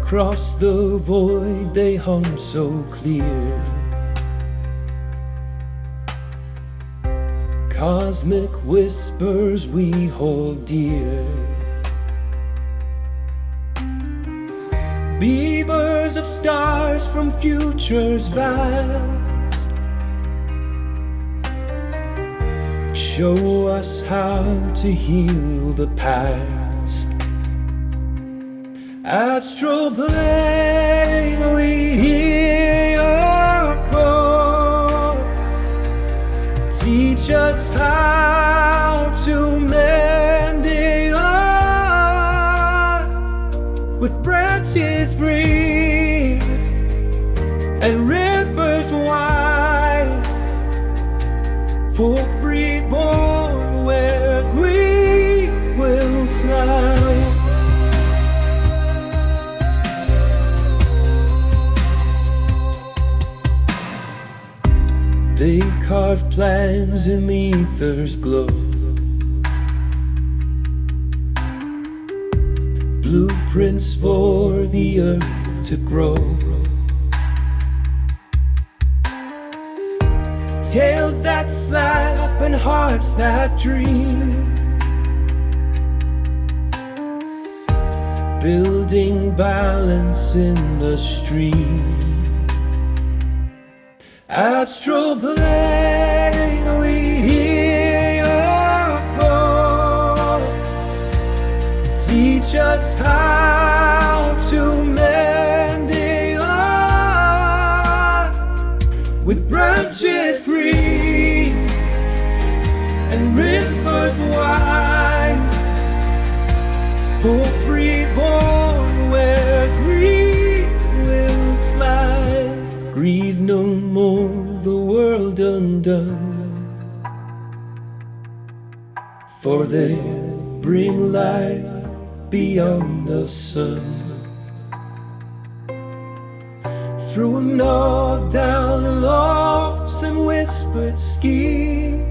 Across the void they hung so clear. Cosmic whispers we hold dear. Beavers of stars from futures vast, show us how to heal the past. Astral plane, we hear your call. Teach us how to mend the art. With branches green and rivers wide, hope reborn where grief will slide. They carve plans in the ether's glow, blueprints for the earth to grow. Tales that slap and hearts that dream, building balance in the stream. Astral plane, we hear your call. Teach us how to mend the art. With branches green and rivers wide, hope reborn where grief will slide. Grieve no more, the world undone, for they bring light beyond the sun. Through gnawed down logs and whispered schemes,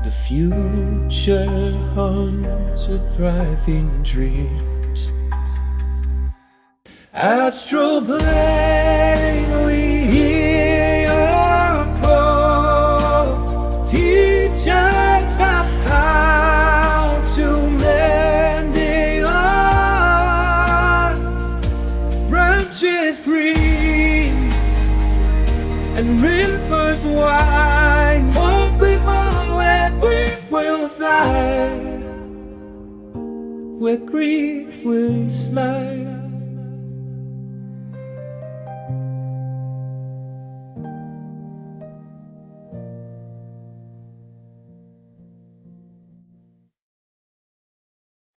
the future haunts with thriving dreams. Astral plane, we hear your call. Teach us how to mend the art. Branches green and rivers wide, hope people where grief will fly, where grief will slide.